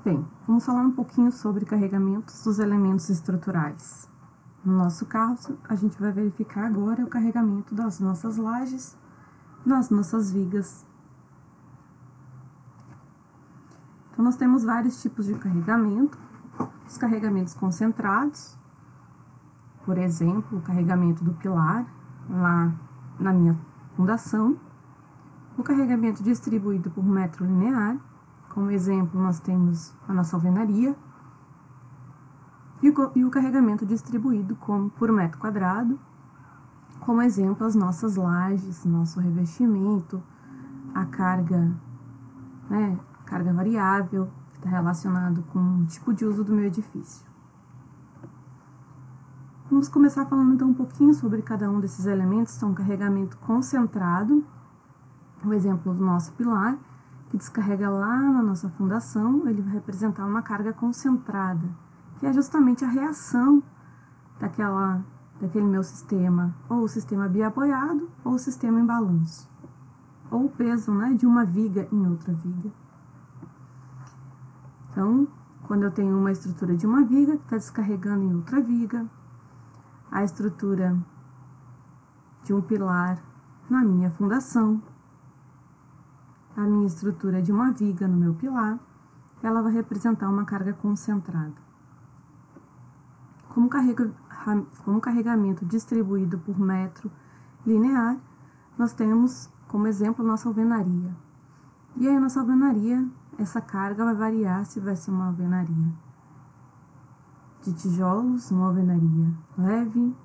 Bem, vamos falar um pouquinho sobre carregamentos dos elementos estruturais. No nosso caso, a gente vai verificar agora o carregamento das nossas lajes, das nossas vigas. Então, nós temos vários tipos de carregamento. Os carregamentos concentrados, por exemplo, o carregamento do pilar, lá na minha fundação. O carregamento distribuído por metro linear. Como exemplo, nós temos a nossa alvenaria, e o carregamento distribuído por metro quadrado, como exemplo, as nossas lajes, nosso revestimento, a carga, carga variável, que está relacionado com o tipo de uso do meu edifício. Vamos começar falando então um pouquinho sobre cada um desses elementos. Então, carregamento concentrado, o exemplo do nosso pilar, que descarrega lá na nossa fundação, ele vai representar uma carga concentrada, que é justamente a reação daquele meu sistema, ou o sistema biapoiado, ou o sistema em balanço, ou o peso, de uma viga em outra viga. Então, quando eu tenho uma estrutura de uma viga que está descarregando em outra viga, a estrutura de um pilar na minha fundação, a minha estrutura de uma viga no meu pilar, ela vai representar uma carga concentrada. Como carregamento distribuído por metro linear, nós temos como exemplo a nossa alvenaria. E aí, a nossa alvenaria, essa carga vai variar se vai ser uma alvenaria de tijolos, uma alvenaria leve,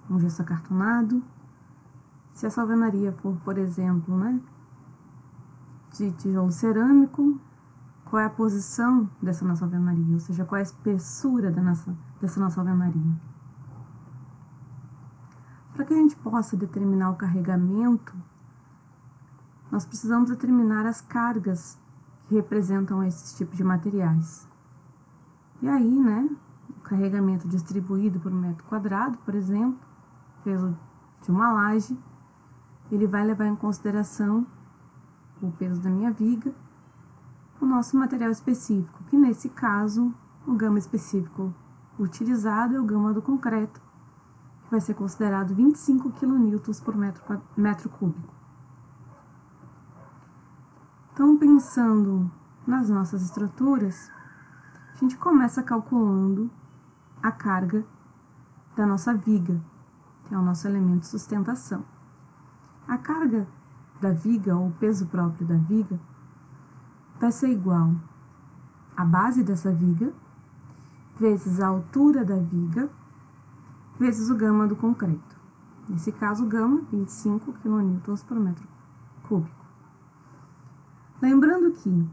um gesso acartonado. Se essa alvenaria for, por exemplo, de tijolo cerâmico, qual é a posição dessa nossa alvenaria, ou seja, qual é a espessura dessa nossa alvenaria. Para que a gente possa determinar o carregamento, nós precisamos determinar as cargas que representam esses tipos de materiais. E aí, o carregamento distribuído por metro quadrado, por exemplo, peso de uma laje, ele vai levar em consideração o peso da minha viga, o nosso material específico, que nesse caso, o gama específico utilizado é o gama do concreto, que vai ser considerado 25 kN por metro cúbico. Então, pensando nas nossas estruturas, a gente começa calculando a carga da nossa viga, que é o nosso elemento de sustentação. A carga da viga, ou o peso próprio da viga, vai ser igual à base dessa viga, vezes a altura da viga, vezes o gama do concreto. Nesse caso, o gama, 25 kN por metro cúbico. Lembrando que,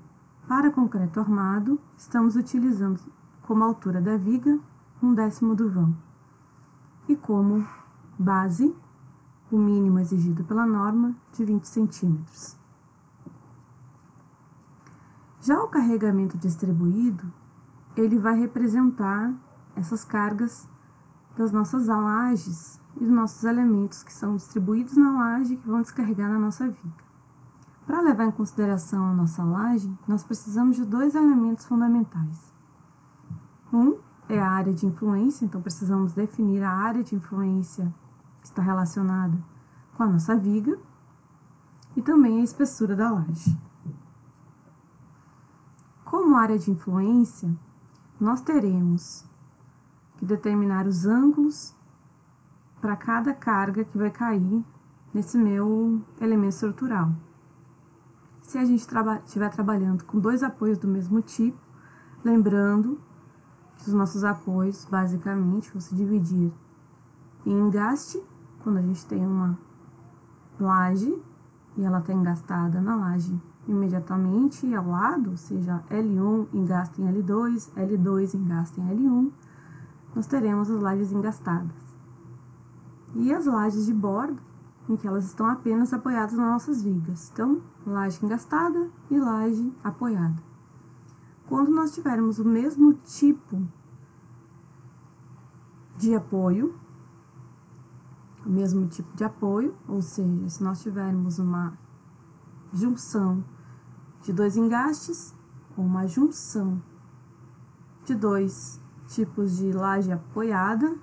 para concreto armado, estamos utilizando como altura da viga 1/10 do vão. E como base, o mínimo exigido pela norma de 20 centímetros. Já o carregamento distribuído, ele vai representar essas cargas das nossas lajes e dos nossos elementos que são distribuídos na laje e que vão descarregar na nossa viga. Para levar em consideração a nossa laje, nós precisamos de dois elementos fundamentais. Um é a área de influência, então precisamos definir a área de influência que está relacionada com a nossa viga, e também a espessura da laje. Como área de influência, nós teremos que determinar os ângulos para cada carga que vai cair nesse meu elemento estrutural. Se a gente estiver trabalhando com dois apoios do mesmo tipo, lembrando que os nossos apoios, basicamente, vão se dividir em engaste, quando a gente tem uma laje e ela está engastada na laje imediatamente ao lado, ou seja, L1 engasta em L2, L2 engasta em L1, nós teremos as lajes engastadas. E as lajes de bordo, em que elas estão apenas apoiadas nas nossas vigas. Então, laje engastada e laje apoiada. Quando nós tivermos o mesmo tipo de apoio, ou seja, se nós tivermos uma junção de dois engastes, ou uma junção de dois tipos de laje apoiada,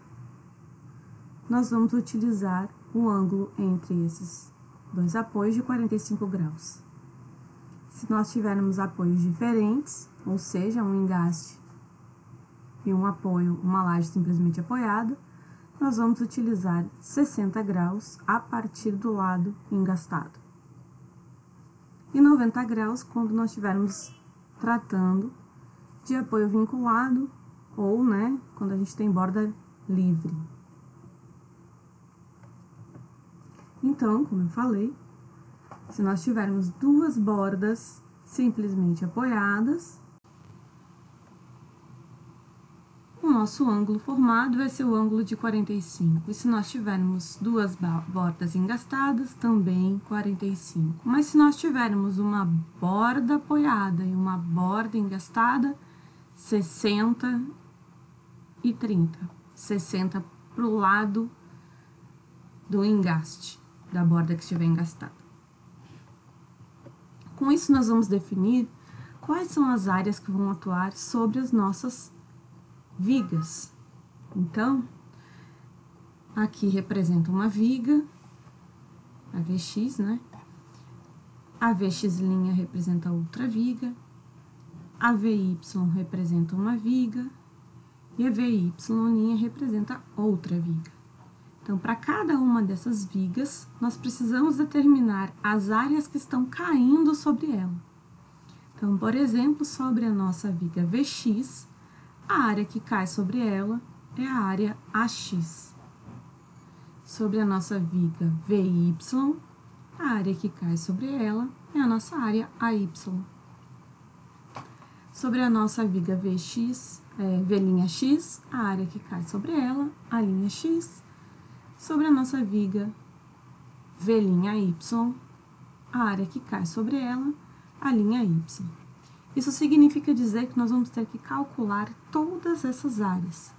nós vamos utilizar o ângulo entre esses dois apoios de 45 graus. Se nós tivermos apoios diferentes, ou seja, um engaste e um apoio, uma laje simplesmente apoiada, nós vamos utilizar 60 graus a partir do lado engastado. E 90 graus quando nós estivermos tratando de apoio vinculado ou, quando a gente tem borda livre. Então, como eu falei, se nós tivermos duas bordas simplesmente apoiadas, o nosso ângulo formado vai ser o ângulo de 45. E se nós tivermos duas bordas engastadas, também 45. Mas se nós tivermos uma borda apoiada e uma borda engastada, 60 e 30. 60 para o lado do engaste, da borda que estiver engastada. Com isso, nós vamos definir quais são as áreas que vão atuar sobre as nossas vigas. Então, aqui representa uma viga, a VX, A VX' representa outra viga, a VY representa uma viga e a VY' representa outra viga. Então, para cada uma dessas vigas, nós precisamos determinar as áreas que estão caindo sobre ela. Então, por exemplo, sobre a nossa viga VX, a área que cai sobre ela é a área AX. Sobre a nossa viga VY, a área que cai sobre ela é a nossa área AY. Sobre a nossa viga VX, V'X, a área que cai sobre ela, a linha X. Sobre a nossa viga V'Y, a área que cai sobre ela, a linha Y. Isso significa dizer que nós vamos ter que calcular todas essas áreas.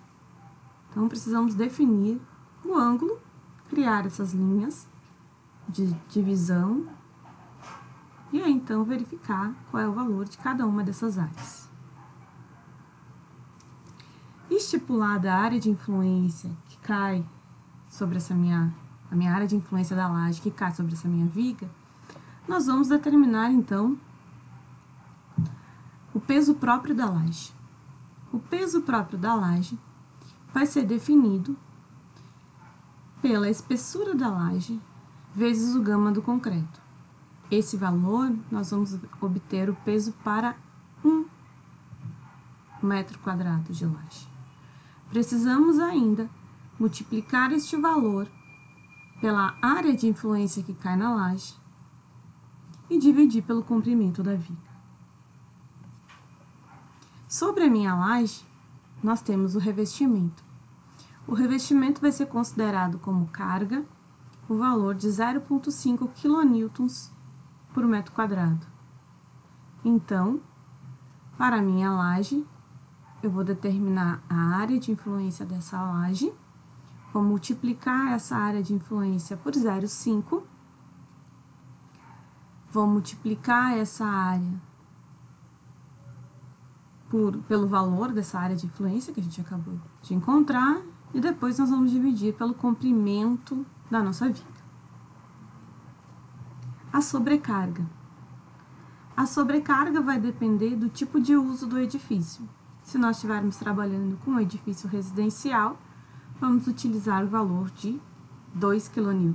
Então, precisamos definir o ângulo, criar essas linhas de divisão e aí, então, verificar qual é o valor de cada uma dessas áreas. Estipulada a área de influência que cai sobre a minha área de influência da laje, que cai sobre essa minha viga, nós vamos determinar, então, o peso próprio da laje. O peso próprio da laje vai ser definido pela espessura da laje vezes o gama do concreto. Esse valor, nós vamos obter o peso para 1 metro quadrado de laje. Precisamos ainda multiplicar este valor pela área de influência que cai na laje e dividir pelo comprimento da viga. Sobre a minha laje, nós temos o revestimento. O revestimento vai ser considerado como carga o valor de 0,5 kN por metro quadrado. Então, para a minha laje, eu vou determinar a área de influência dessa laje, vou multiplicar essa área de influência por 0,5, vou multiplicar essa área pelo valor dessa área de influência que a gente acabou de encontrar, e depois nós vamos dividir pelo comprimento da nossa viga. A sobrecarga. A sobrecarga vai depender do tipo de uso do edifício. Se nós estivermos trabalhando com um edifício residencial, vamos utilizar o valor de 2 kN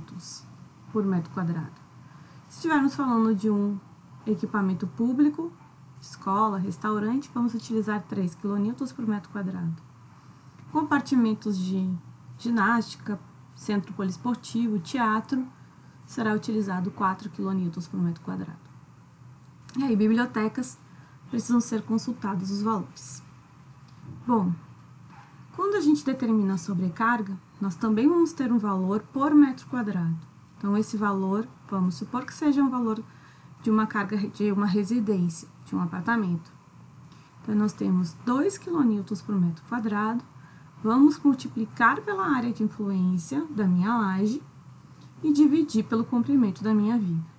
por metro quadrado. Se estivermos falando de um equipamento público, escola, restaurante, vamos utilizar 3 kN por metro quadrado. Compartimentos de ginástica, centro poliesportivo, teatro, será utilizado 4 kN por metro quadrado. E aí, bibliotecas, precisam ser consultados os valores. Bom, quando a gente determina a sobrecarga, nós também vamos ter um valor por metro quadrado. Então, esse valor, vamos supor que seja um valor de uma carga de uma residência, de um apartamento. Então, nós temos 2 kN por metro quadrado, vamos multiplicar pela área de influência da minha laje e dividir pelo comprimento da minha viga.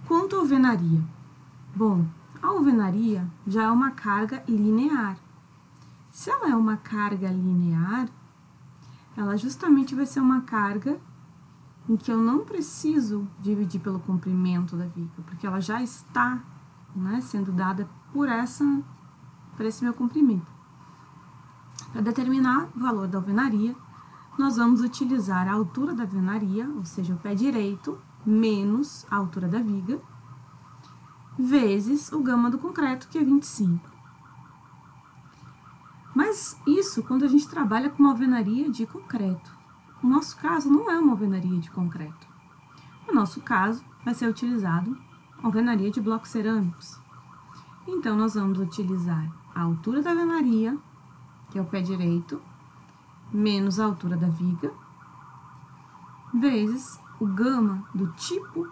Quanto à alvenaria? Bom, a alvenaria já é uma carga linear. Se ela é uma carga linear, ela justamente vai ser uma carga em que eu não preciso dividir pelo comprimento da viga, porque ela já está, né, sendo dada por esse meu comprimento. Para determinar o valor da alvenaria, nós vamos utilizar a altura da alvenaria, ou seja, o pé direito, menos a altura da viga, vezes o gama do concreto, que é 25. Mas isso quando a gente trabalha com uma alvenaria de concreto. No nosso caso, não é uma alvenaria de concreto. No nosso caso, vai ser utilizado alvenaria de blocos cerâmicos. Então, nós vamos utilizar a altura da alvenaria, que é o pé direito, menos a altura da viga, vezes o gama do tipo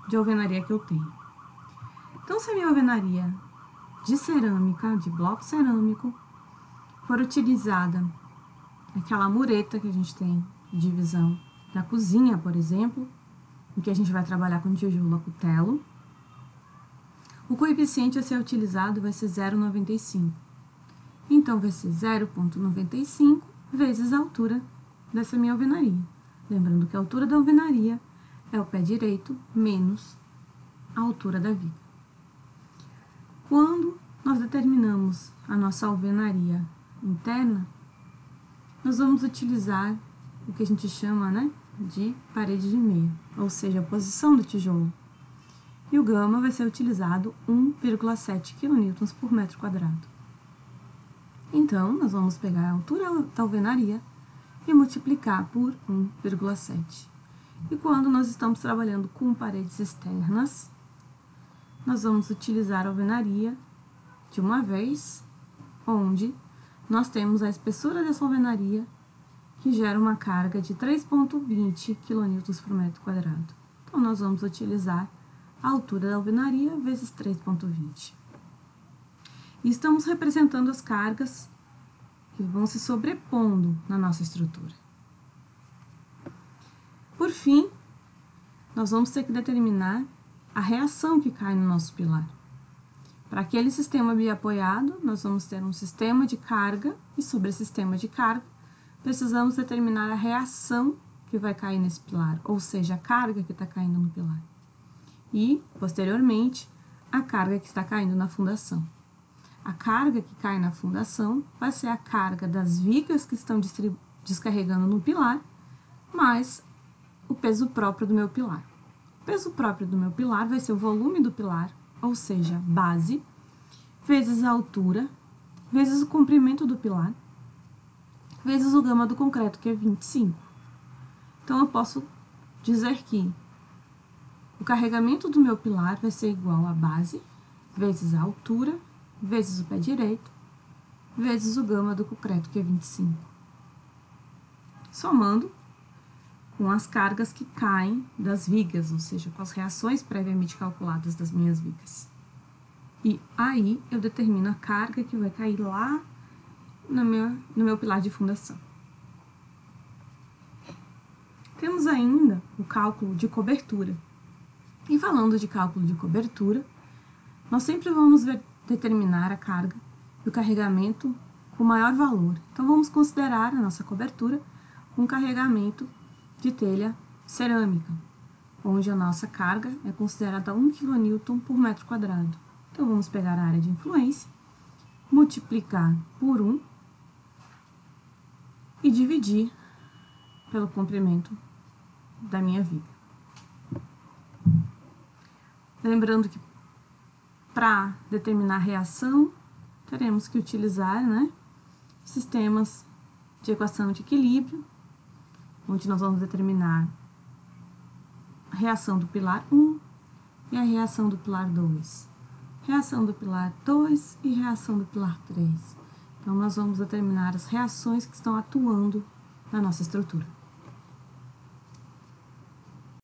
de alvenaria que eu tenho. Então, se a minha alvenaria de cerâmica, de bloco cerâmico, for utilizada aquela mureta que a gente tem de divisão da cozinha, por exemplo, em que a gente vai trabalhar com tijolo a cutelo, o coeficiente a ser utilizado vai ser 0,95. Então, vai ser 0,95 vezes a altura dessa minha alvenaria. Lembrando que a altura da alvenaria é o pé direito menos a altura da viga. Quando nós determinamos a nossa alvenaria interna, nós vamos utilizar o que a gente chama, né, de parede de meia, ou seja, a posição do tijolo. E o gama vai ser utilizado 1,7 kN por metro quadrado. Então, nós vamos pegar a altura da alvenaria e multiplicar por 1,7. E quando nós estamos trabalhando com paredes externas, nós vamos utilizar a alvenaria de uma vez, onde nós temos a espessura dessa alvenaria, que gera uma carga de 3,20 kN por metro quadrado. Então, nós vamos utilizar a altura da alvenaria vezes 3,20. E estamos representando as cargas que vão se sobrepondo na nossa estrutura. Por fim, nós vamos ter que determinar a reação que cai no nosso pilar. Para aquele sistema biapoiado, nós vamos ter um sistema de carga, e sobre esse sistema de carga, precisamos determinar a reação que vai cair nesse pilar, ou seja, a carga que está caindo no pilar. E, posteriormente, a carga que está caindo na fundação. A carga que cai na fundação vai ser a carga das vigas que estão descarregando no pilar, mais o peso próprio do meu pilar. O peso próprio do meu pilar vai ser o volume do pilar, ou seja, base, vezes a altura, vezes o comprimento do pilar, vezes o gama do concreto, que é 25. Então, eu posso dizer que o carregamento do meu pilar vai ser igual a base, vezes a altura, vezes o pé direito, vezes o gama do concreto, que é 25. Somando com as cargas que caem das vigas, ou seja, com as reações previamente calculadas das minhas vigas. E aí, eu determino a carga que vai cair lá no meu pilar de fundação. Temos ainda o cálculo de cobertura. E falando de cálculo de cobertura, nós sempre vamos determinar a carga e o carregamento com maior valor. Então, vamos considerar a nossa cobertura um carregamento de telha cerâmica, onde a nossa carga é considerada 1 kN por metro quadrado. Então, vamos pegar a área de influência, multiplicar por 1 e dividir pelo comprimento da minha viga. Lembrando que para determinar a reação, teremos que utilizar, né, sistemas de equação de equilíbrio, onde nós vamos determinar a reação do pilar 1 e a reação do pilar 2. Reação do pilar 2 e reação do pilar 3. Então, nós vamos determinar as reações que estão atuando na nossa estrutura.